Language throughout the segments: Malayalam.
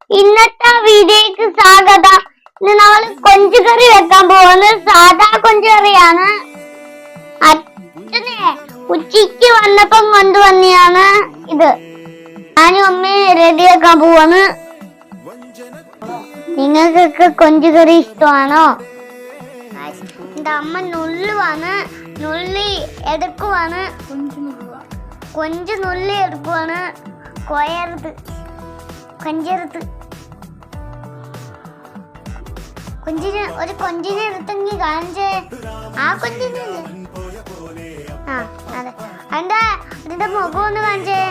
ഇന്നത്തെ വീഡിയോക്ക് സ്വാഗതം. ഇന്ന് നമ്മൾ കൊഞ്ചുകറി വെക്കാൻ പോകുന്നത് സാധാ കൊഞ്ചുകറിയാണ്. അച്ഛനെ ഉച്ചയ്ക്ക് വന്നപ്പം കൊണ്ടുവന്നെയാണ് ഇത്. ഞാനും അമ്മയും റെഡിയാക്കാൻ പോവാണ്. നിങ്ങൾക്കൊക്കെ കൊഞ്ചുകറി ഇഷ്ടമാണോ? എന്റെ അമ്മ നുള്ളി എടുക്കുവാണ്. കൊഞ്ച് നുള്ളി എടുക്കുവാണ്. കൊഞ്ചിനെ എടുത്തെങ്കിൽ കാണിച്ചേ. ആ കൊഞ്ചിനെ അതെ അതിന്റെ മുഖം ഒന്ന് കാണിച്ചേ.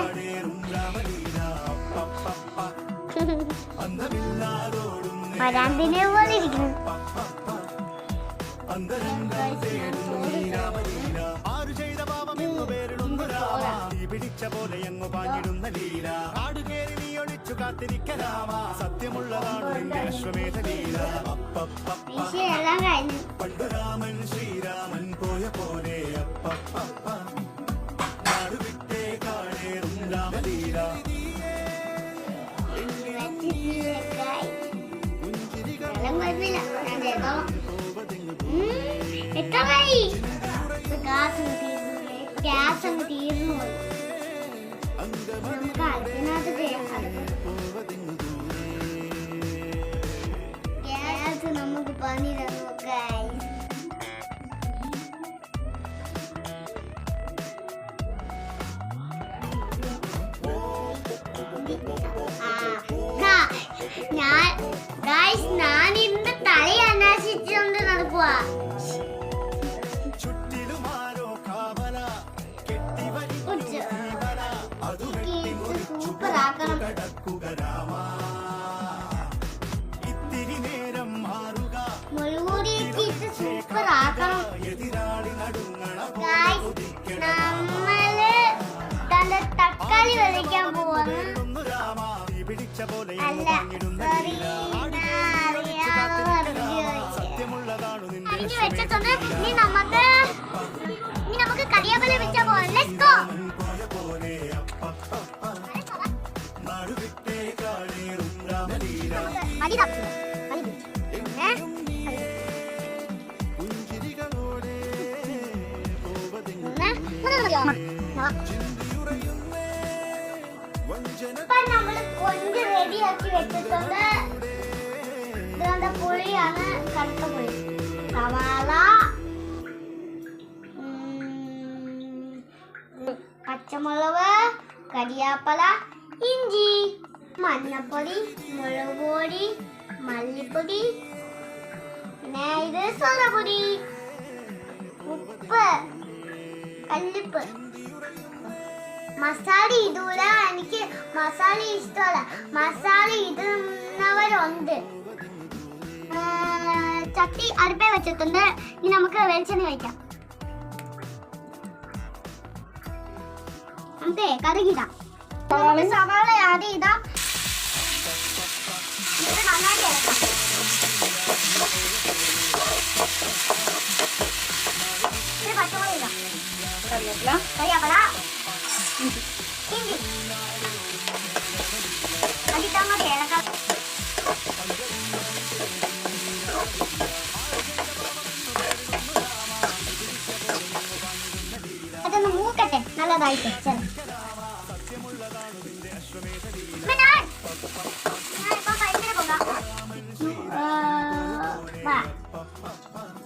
വരാന്തിനെ പോലെ ഇരിക്കുന്നു. എല്ലാം കഴിഞ്ഞു. പണ്ടുരാമൻ ശ്രീരാമൻ പോയ പോലെ ഗ്യാസ് അങ്ങ് തീർന്നു പോയി. നമുക്ക് അടുപ്പിനകത്ത് ഗ്യാസ് നമുക്ക് പണി തന്നു. ഞാൻ ഇന്ന് തല അന്വേഷിച്ചുകൊണ്ട് നടക്കുക. സൂപ്പർ ആക്കണം. മുഴുകൂടിയൊക്കെ ഇട്ട് സൂപ്പർ ആക്കണം. നമ്മള് തക്കാളി വെളിക്കാൻ പോവാണ്. അല്ല വെച്ചിട്ടുണ്ട്. ഇനി നമുക്ക് കരിയാപ്പല വെച്ചാൽ പോവാം. Let's go. നമ്മള് കൊഞ്ച് റെഡിയാക്കി വെച്ചിട്ടുണ്ട്. ഇതുകൊണ്ട് പുളിയാണ്, കറുത്ത പുളി, സവാള, പച്ചമുളക്, കരിയാപ്പല, ഇഞ്ചി, മഞ്ഞപ്പൊടി, മുളക് പൊടി, മല്ലിപ്പൊടി, പിന്നെ ഇത് സോഡാപ്പൊടി, ഉപ്പ്, കല്ലുപ്പ്. മസാല ഇടൂല, എനിക്ക് മസാല ഇഷ്ടമല്ല. മസാല ഇടുന്നവരുണ്ട്. ചട്ടി അടുപ്പേ വെച്ചിട്ടുണ്ട്. ഇനി നമുക്ക് വെളിച്ചെണ്ണ കഴിക്കാം. നമുക്ക് കറിയിടാം. സവാള ആദ്യം ഇടാം. നന്നായിട്ട് ഇളക്കാം. പച്ചമുളക് ഇടാം. കരിയാപ്പല, ഇഞ്ചി അതിട്ടങ്ങോട്ട് ഇളക്കാം. അതൊന്ന് മൂക്കട്ടെ നല്ലതായിട്ട്.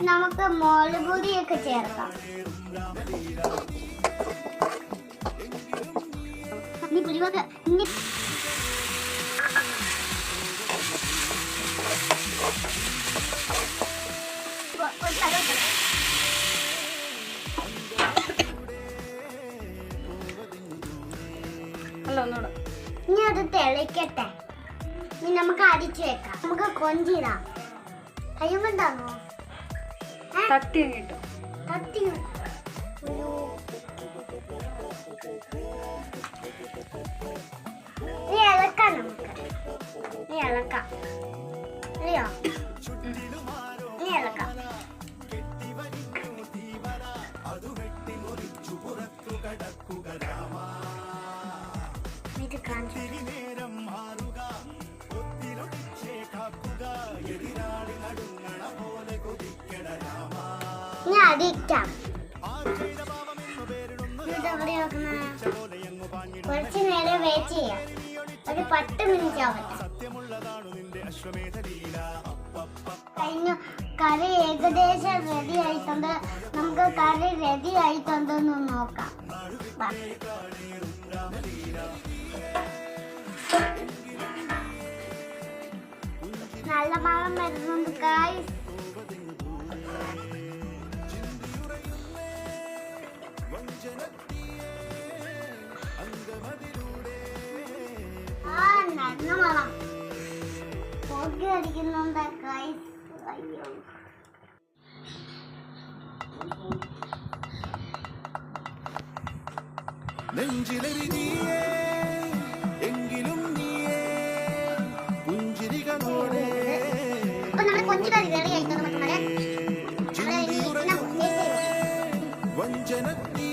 നമുക്ക് മുളക് പൊടിയൊക്കെ ചേർക്കാം. ഇനി അത് തിളക്കട്ടെ. ഇനി നമുക്ക് അടിച്ചു വെക്കാം. നമുക്ക് കൊഞ്ചിടാം. കയ്യുമ്പോണ്ടാണോ തട്ടി കിട്ടും. തട്ടി ഇളക്കാം. നമുക്ക് ഇളക്കാം. അറിയോ? ഇളക്കാം. ഇത് കാണിച്ചു. അടിക്കാം. കുറച്ച് നേരം വെയിറ്റ് ചെയ്യാം. ഒരു 10 മിനിറ്റ് ആവട്ടെ. കഴിഞ്ഞു. കറി ഏകദേശം റെഡി ആയിട്ടുണ്ട്. നമുക്ക് കറി റെഡി ആയിട്ടുണ്ടെന്ന് നോക്കാം. വാ. നല്ല മണം വരുന്നുണ്ട് ഗായ്സ്. നല്ല മണം പോക്കി അടിക്കുന്നുണ്ട് ഗായ്സ്. അയ്യോ, നെഞ്ചിലെരിഞ്ഞിയേ എങ്കിലും നീയേ പുഞ്ചിരികളോടെ അപ്പൊ നമ്മുടെ കൊഞ്ച് കറി റെഡി ആയിട്ടുണ്ട് മക്കളെ. വഞ്ചനത്തീ